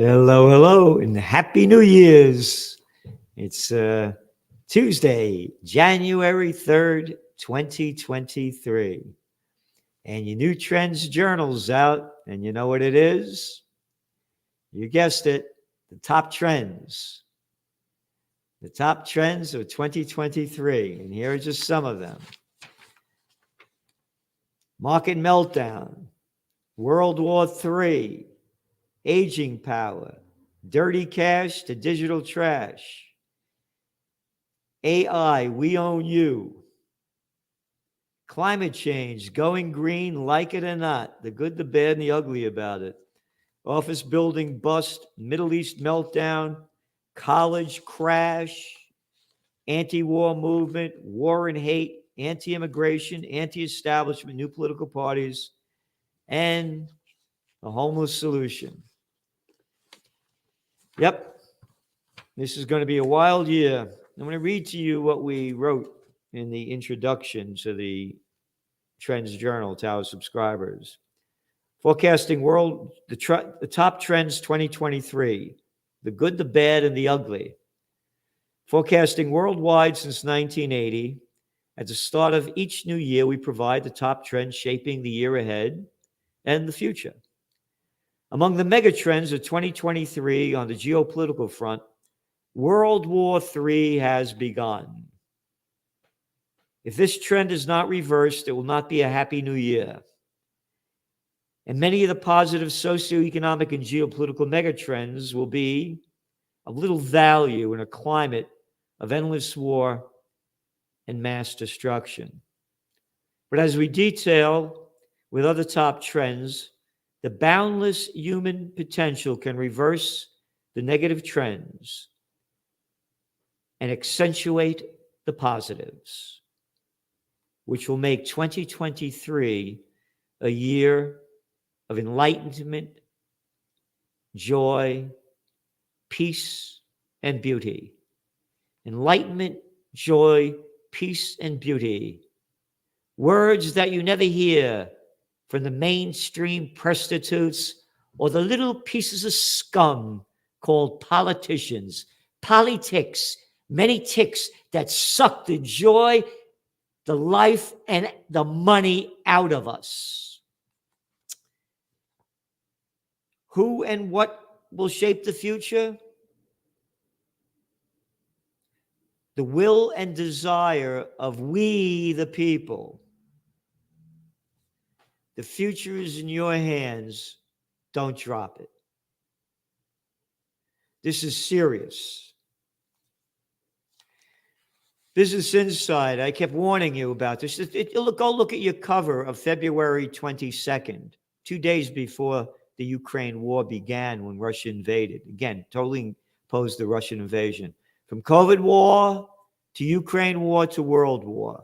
Hello, hello, and Happy New Year's. It's Tuesday, January 3rd, 2023. And your new trends journal's out, and you know what it is? You guessed it, the top trends. The top trends of 2023. And here are just some of them. Market meltdown, World War III, aging power, dirty cash to digital trash, AI, we own you, climate change, going green, like it or not, the good, the bad, and the ugly about it, office building bust, Middle East meltdown, college crash, anti-war movement, war and hate, anti-immigration, anti-establishment, new political parties, and a homeless solution. Yep, this is going to be a wild year. I'm going to read to you what we wrote in the introduction to the Trends Journal to our subscribers. Forecasting world, the top trends 2023, the good, the bad, and the ugly. Forecasting worldwide since 1980. At the start of each new year, we provide the top trends shaping the year ahead and the future. Among the mega trends of 2023 on the geopolitical front, World War III has begun. If this trend is not reversed, it will not be a happy new year. And many of the positive socioeconomic and geopolitical megatrends will be of little value in a climate of endless war and mass destruction. But as we detail with other top trends, the boundless human potential can reverse the negative trends and accentuate the positives, which will make 2023 a year of enlightenment, joy, peace, and beauty. Enlightenment, joy, peace, and beauty. Words that you never hear from the mainstream prostitutes or the little pieces of scum called politicians. Politics, many ticks that suck the joy, the life, and the money out of us. Who and what will shape the future? The will and desire of we, the people. The future is in your hands. Don't drop it. This is serious. Business Insider, I kept warning you about this. Go look at your cover of February 22nd, 2 days before the Ukraine war began when Russia invaded. Again, totally opposed the Russian invasion. From COVID war to Ukraine war to world war.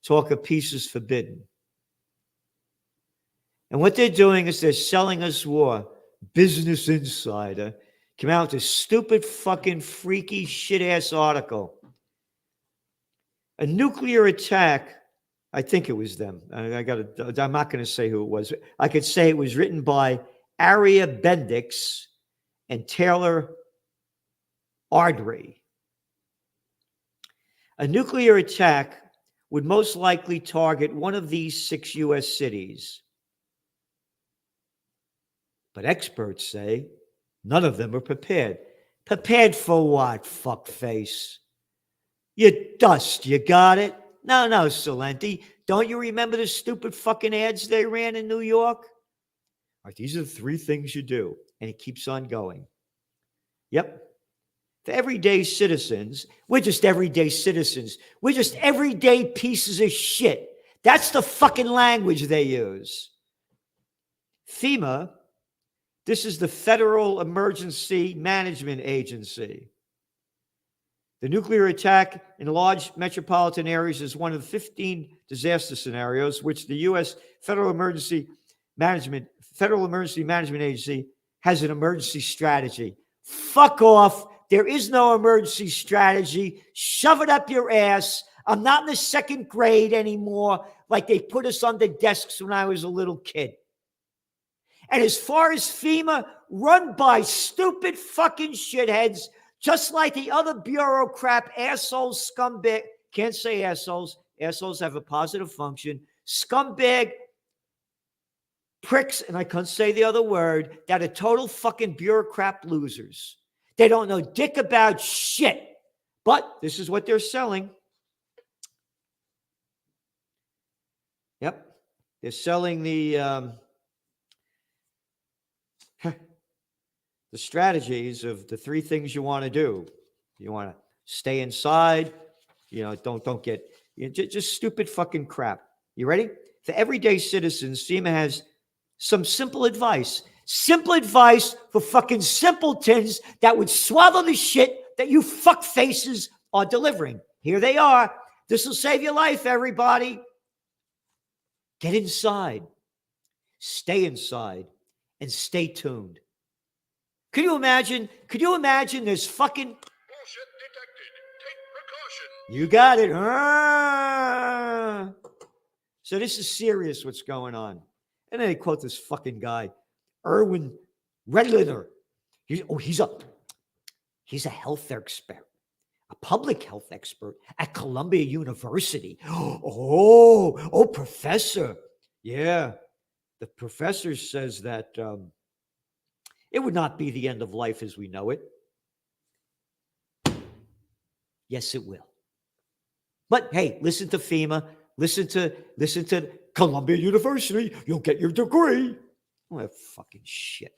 Talk of peace is forbidden. And what they're doing is they're selling us war. Business Insider came out with this stupid, fucking, freaky, shit-ass article. A nuclear attack, I think it was them. I'm not going to say who it was. I could say it was written by Aria Bendix and Taylor Ardrey. A nuclear attack would most likely target one of these 6 U.S. cities. But experts say none of them are prepared. Prepared for what, fuckface? You dust, you got it? No, Salenti. Don't you remember the stupid fucking ads they ran in New York? All right, these are the 3 things you do. And it keeps on going. Yep. For everyday citizens, we're just everyday citizens. We're just everyday pieces of shit. That's the fucking language they use. FEMA, this is the Federal Emergency Management Agency. The nuclear attack in large metropolitan areas is one of 15 disaster scenarios which the U.S. Federal Emergency Management Agency has an emergency strategy. Fuck off. There is no emergency strategy. Shove it up your ass. I'm not in the 2nd grade anymore like they put us on the desks when I was a little kid. And as far as FEMA, run by stupid fucking shitheads, just like the other bureaucrat assholes, scumbag, can't say assholes. Assholes have a positive function. Scumbag pricks, and I can't say the other word, that are total fucking bureaucrat losers. They don't know dick about shit. But this is what they're selling. Yep. They're selling the strategies of the three things you want to do. You want to stay inside, don't get, just stupid fucking crap. You ready? For everyday citizens, FEMA has some simple advice. Simple advice for fucking simpletons that would swallow the shit that you fuck faces are delivering. Here they are. This will save your life, everybody. Get inside. Stay inside. And stay tuned. Could you imagine this fucking... Bullshit detected. Take precaution. You got it. So this is serious what's going on. And then they quote this fucking guy, Erwin Redletter. He's a health expert, a public health expert at Columbia University. Oh, professor. Yeah. The professor says that it would not be the end of life as we know it. Yes, it will. But hey, listen to FEMA. Listen to Columbia University. You'll get your degree. Oh, that fucking shit.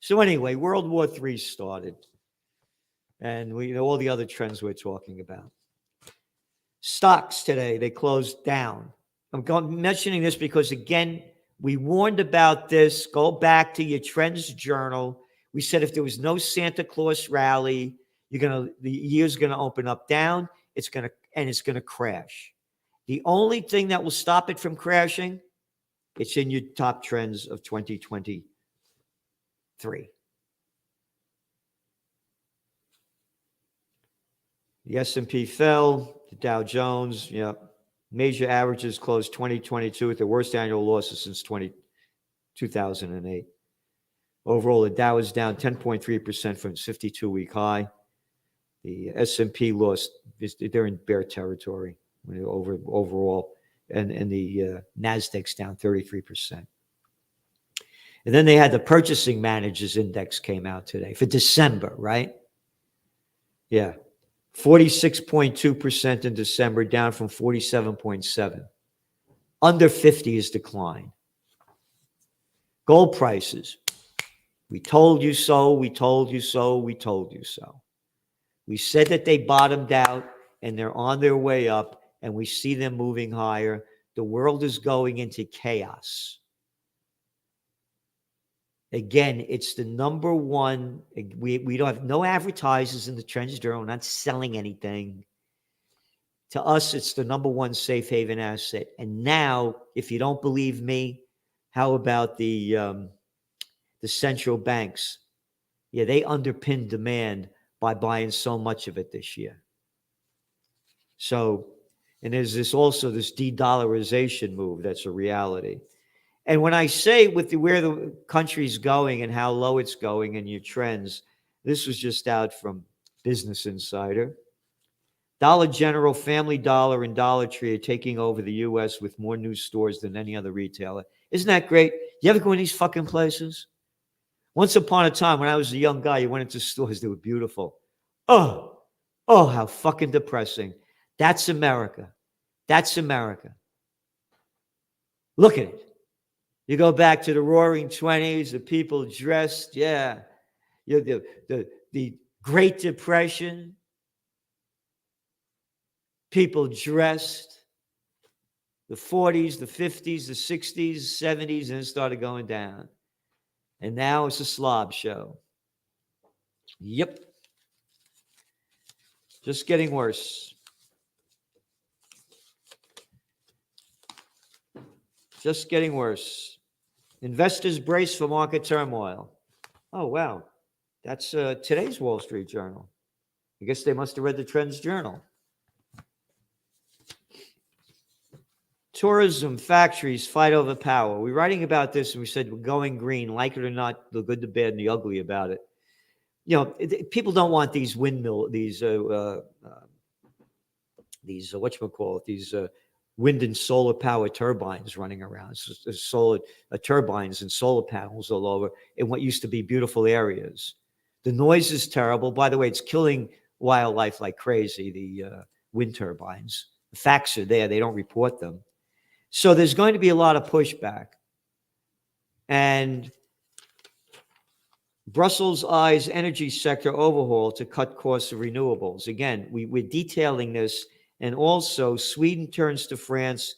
So anyway, World War III started. And we know all the other trends we're talking about. Stocks today, they closed down. I'm mentioning this because, again, we warned about this. Go back to your Trends Journal. We said if there was no Santa Claus rally, the year's going to open up down. It's going to crash. The only thing that will stop it from crashing, it's in your top trends of 2023. The S&P fell. The Dow Jones, major averages closed 2022 at the worst annual losses since 2008. Overall, the Dow is down 10.3% from its 52-week high. The S&P they're in bear territory overall, and the Nasdaq's down 33%. And then they had the Purchasing Managers Index came out today for December, right? Yeah. 46.2% in December, down from 47.7. Under 50 is decline. Gold prices. We told you so, we told you so, we told you so. We said that they bottomed out and they're on their way up, and we see them moving higher. The world is going into chaos. Again, it's the number one. We don't have no advertisers in the Trends Journal. We're not selling anything. To us, it's the number one safe haven asset. And now, if you don't believe me, how about the central banks? Yeah, they underpin demand by buying so much of it this year. So, and there's this de-dollarization move that's a reality. And when I say where the country's going and how low it's going and your trends, this was just out from Business Insider. Dollar General, Family Dollar, and Dollar Tree are taking over the U.S. with more new stores than any other retailer. Isn't that great? You ever go in these fucking places? Once upon a time, when I was a young guy, you went into stores that were beautiful. Oh, how fucking depressing. That's America. That's America. Look at it. You go back to the Roaring 20s, the people dressed, the Great Depression, people dressed, the 40s, the 50s, the 60s, 70s, and it started going down. And now it's a slob show. Yep. Just getting worse. Just getting worse. Investors brace for market turmoil. Oh, wow. That's today's Wall Street Journal. I guess they must have read the Trends Journal. Tourism, factories fight over power. We're writing about this and we said we're going green, like it or not, the good, the bad, and the ugly about it. You know, people don't want these windmill, these whatchamacallit, these wind and solar power turbines running around. Solar turbines and solar panels all over in what used to be beautiful areas. The noise is terrible. By the way, it's killing wildlife like crazy, the wind turbines. The facts are there. They don't report them. So there's going to be a lot of pushback. And Brussels eyes energy sector overhaul to cut costs of renewables. Again, we're detailing this. And also, Sweden turns to France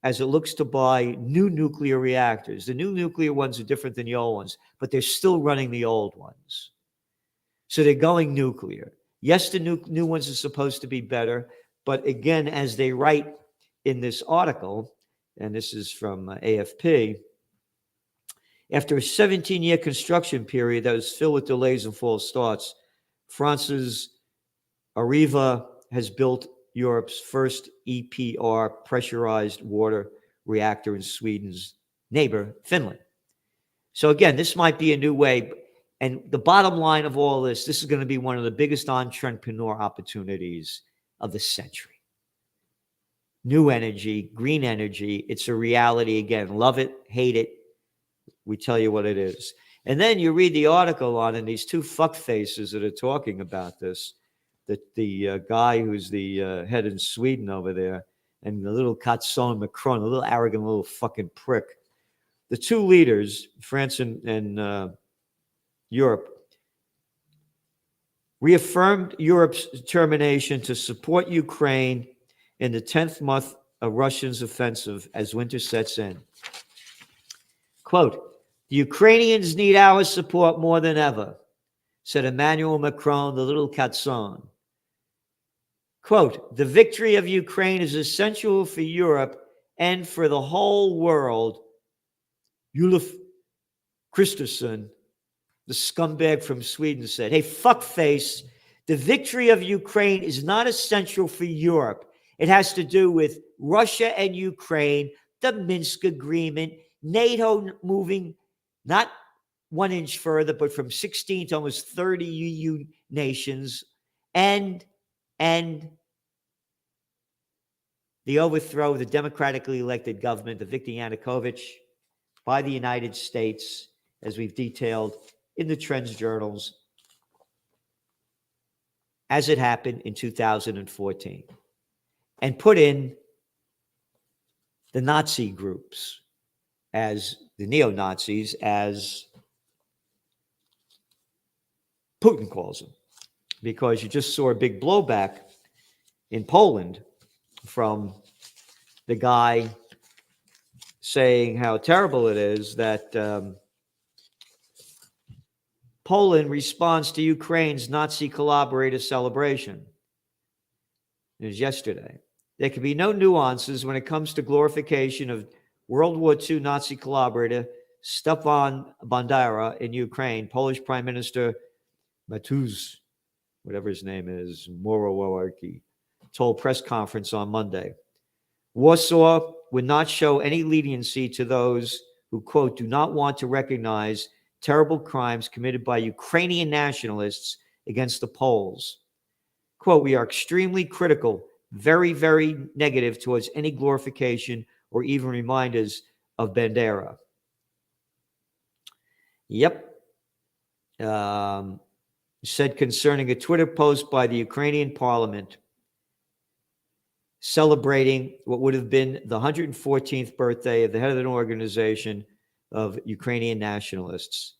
as it looks to buy new nuclear reactors. The new nuclear ones are different than the old ones, but they're still running the old ones. So they're going nuclear. Yes, the new ones are supposed to be better. But again, as they write in this article, and this is from AFP, after a 17-year construction period that was filled with delays and false starts, France's Areva has built Europe's first EPR pressurized water reactor in Sweden's neighbor, Finland. So again, this might be a new way. And the bottom line of all this is going to be one of the biggest entrepreneur opportunities of the century. New energy, green energy, it's a reality again. Love it, hate it. We tell you what it is. And then you read the article on, and these two fuckfaces that are talking about this, the guy who's the head in Sweden over there, and the little Katson Macron, a little arrogant little fucking prick. The two leaders, France and Europe, reaffirmed Europe's determination to support Ukraine in the 10th month of Russia's offensive as winter sets in. Quote, the Ukrainians need our support more than ever, said Emmanuel Macron, the little Katson. Quote, the victory of Ukraine is essential for Europe and for the whole world. Ulf Kristersson, the scumbag from Sweden, said, hey, fuckface, the victory of Ukraine is not essential for Europe. It has to do with Russia and Ukraine, the Minsk agreement, NATO moving not 1 inch further, but from 16 to almost 30 EU nations, and the overthrow of the democratically elected government of Viktor Yanukovych by the United States, as we've detailed in the Trends journals, as it happened in 2014, and put in the Nazi groups as the neo-Nazis, as Putin calls them, because you just saw a big blowback in Poland from the guy saying how terrible it is that Poland responds to Ukraine's Nazi collaborator celebration. It was yesterday. There can be no nuances when it comes to glorification of World War II Nazi collaborator Stefan Bandera in Ukraine. Polish Prime Minister Mateusz, whatever his name is, Morawiecki, told press conference on Monday. Warsaw would not show any leniency to those who, quote, do not want to recognize terrible crimes committed by Ukrainian nationalists against the Poles. Quote, we are extremely critical, very, very negative towards any glorification or even reminders of Bandera. Yep. Said concerning a Twitter post by the Ukrainian parliament celebrating what would have been the 114th birthday of the head of an organization of Ukrainian nationalists,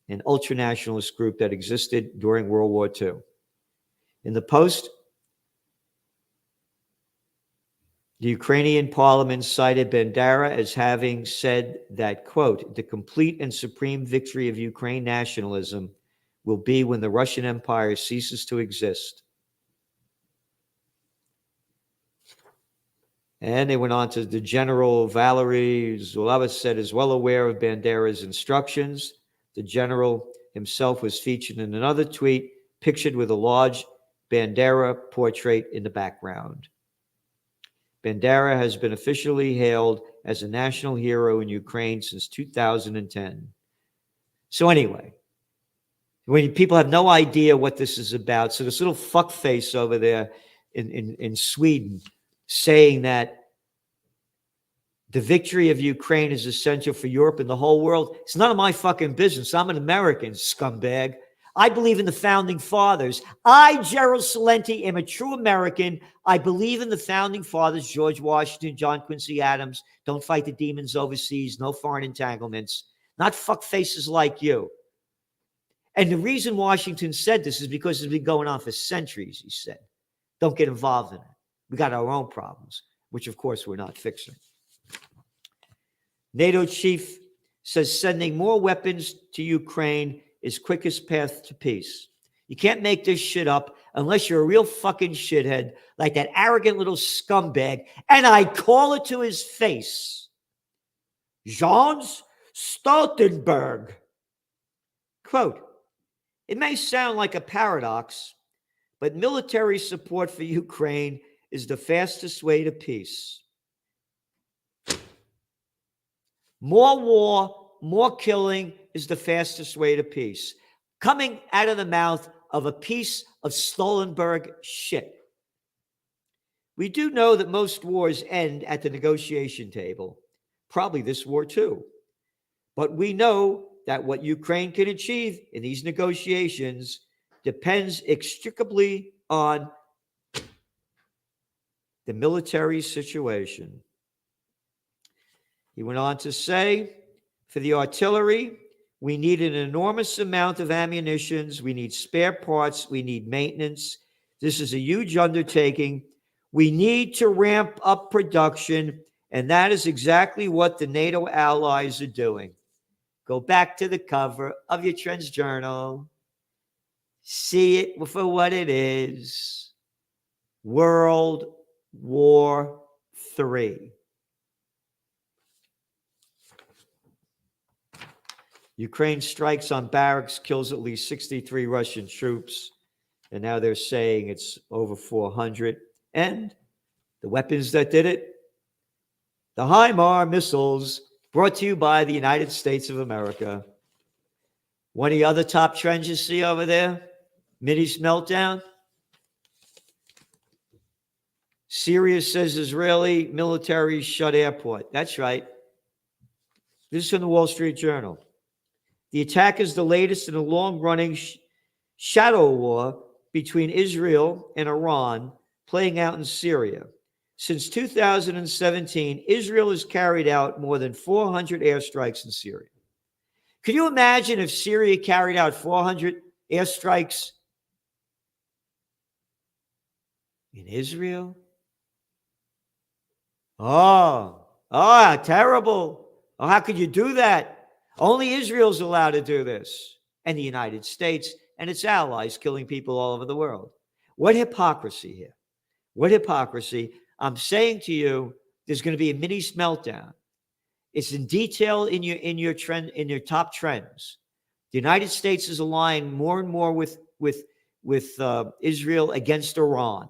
an ultranationalist group that existed during World War II. In the post, the Ukrainian parliament cited Bandera as having said that, quote, the complete and supreme victory of Ukraine nationalism will be when the Russian Empire ceases to exist. And they went on to the General Valery Zulava said is well aware of Bandera's instructions. The general himself was featured in another tweet, pictured with a large Bandera portrait in the background. Bandera has been officially hailed as a national hero in Ukraine since 2010. So anyway, when people have no idea what this is about, so this little fuckface over there in Sweden saying that the victory of Ukraine is essential for Europe and the whole world, it's none of my fucking business. I'm an American, scumbag. I believe in the founding fathers. I, Gerald Celente, am a true American. I believe in the founding fathers, George Washington, John Quincy Adams. Don't fight the demons overseas. No foreign entanglements. Not fuckfaces like you. And the reason Washington said this is because it's been going on for centuries, he said. Don't get involved in it. We got our own problems, which, of course, we're not fixing. NATO chief says sending more weapons to Ukraine is quickest path to peace. You can't make this shit up unless you're a real fucking shithead like that arrogant little scumbag, and I call it to his face. Jens Stoltenberg. Quote, it may sound like a paradox, but military support for Ukraine is the fastest way to peace. More war, more killing is the fastest way to peace. Coming out of the mouth of a piece of Stoltenberg shit. We do know that most wars end at the negotiation table. Probably this war too. But we know that what Ukraine can achieve in these negotiations depends inextricably on the military situation. He went on to say, for the artillery, we need an enormous amount of ammunition. We need spare parts. We need maintenance. This is a huge undertaking. We need to ramp up production, and that is exactly what the NATO allies are doing. Go back to the cover of your Trends Journal. See it for what it is. World War III. Ukraine strikes on barracks, kills at least 63 Russian troops, and now they're saying it's over 400. And the weapons that did it, the HIMARS missiles, brought to you by the United States of America. One of the other top trends you see over there, Mideast meltdown. Syria says Israeli military shut airport. That's right. This is from the Wall Street Journal. The attack is the latest in a long-running shadow war between Israel and Iran playing out in Syria. Since 2017, Israel has carried out more than 400 airstrikes in Syria. Could you imagine if Syria carried out 400 airstrikes in Israel? Oh, terrible. Oh, how could you do that? Only Israel's allowed to do this, and the United States and its allies killing people all over the world. What hypocrisy here. What hypocrisy. I'm saying to you, there's going to be a Mideast meltdown. It's in detail in your top trends. The United States is aligned more and more with Israel against Iran.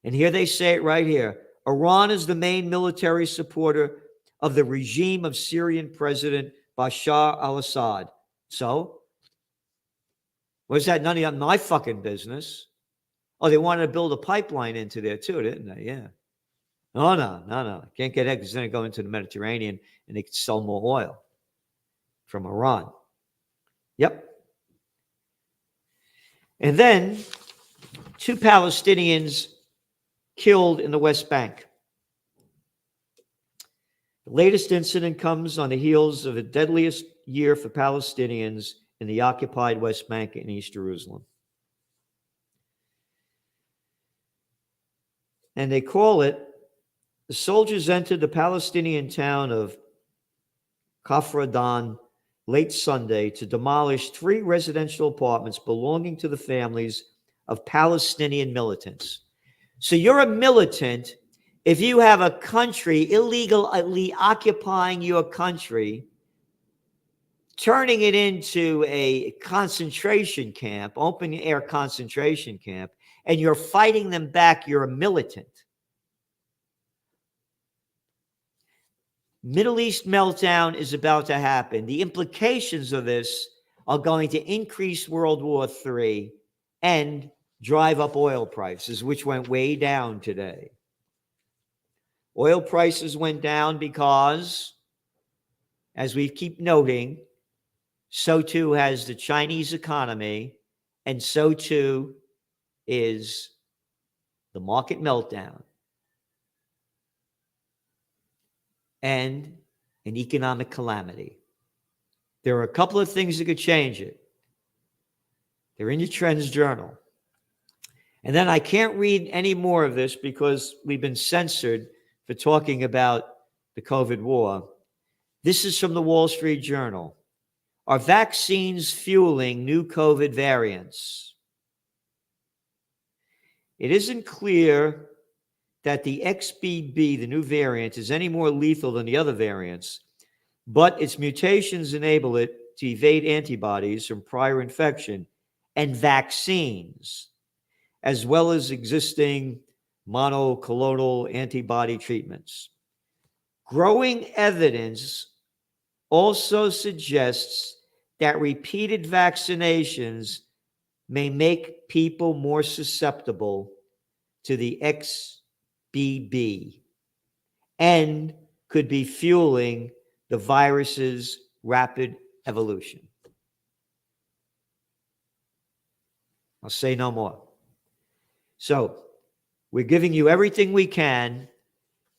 And here they say it right here. Iran is the main military supporter of the regime of Syrian President Bashar al-Assad. So, was that none of my fucking business? Oh, they wanted to build a pipeline into there too, didn't they? Yeah. Oh, no. Can't get that because then they go into the Mediterranean and they can sell more oil from Iran. Yep. And then 2 Palestinians killed in the West Bank. The latest incident comes on the heels of the deadliest year for Palestinians in the occupied West Bank and East Jerusalem. And they call it, the soldiers entered the Palestinian town of Kfar Dan late Sunday to demolish 3 residential apartments belonging to the families of Palestinian militants. So you're a militant if you have a country illegally occupying your country, turning it into a concentration camp, open air concentration camp, and you're fighting them back, you're a militant. Middle East meltdown is about to happen. The implications of this are going to increase World War III and drive up oil prices, which went way down today. Oil prices went down because, as we keep noting, so too has the Chinese economy, and so too is the market meltdown and an economic calamity. There are a couple of things that could change it. They're in your Trends Journal. And then I can't read any more of this because we've been censored for talking about the COVID war. This is from the Wall Street Journal. Are vaccines fueling new COVID variants? It isn't clear that the XBB, the new variant, is any more lethal than the other variants, but its mutations enable it to evade antibodies from prior infection and vaccines, as well as existing monoclonal antibody treatments. Growing evidence also suggests that repeated vaccinations may make people more susceptible to the XBB and could be fueling the virus's rapid evolution. I'll say no more. So we're giving you everything we can,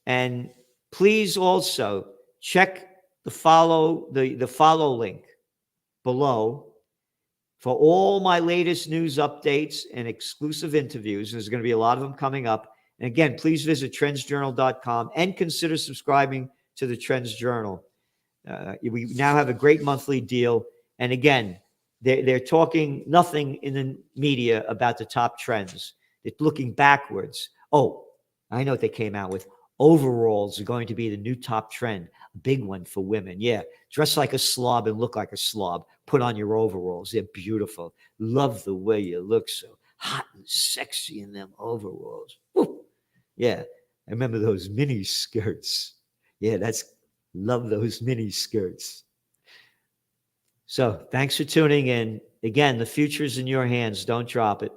and please also check the follow link below for all my latest news updates and exclusive interviews. There's going to be a lot of them coming up. And again, please visit trendsjournal.com and consider subscribing to the Trends Journal. We now have a great monthly deal. And again, they're talking nothing in the media about the top trends. They're looking backwards. Oh, I know what they came out with. Overalls are going to be the new top trend. A big one for women. Yeah. Dress like a slob and look like a slob. Put on your overalls. They're beautiful. Love the way you look so hot and sexy in them overalls. Woo. Yeah. I remember those mini skirts. Yeah, love those mini skirts. So thanks for tuning in. Again, the future is in your hands. Don't drop it.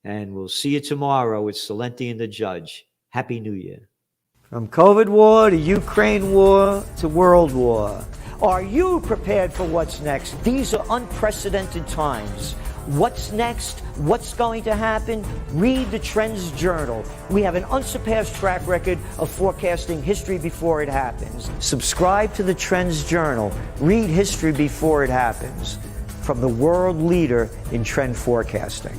And we'll see you tomorrow with Salenti and the Judge. Happy New Year. From COVID war to Ukraine war to world war. Are you prepared for what's next? These are unprecedented times. What's next? What's going to happen? Read the Trends Journal. We have an unsurpassed track record of forecasting history before it happens. Subscribe to the Trends Journal. Read history before it happens. From the world leader in trend forecasting.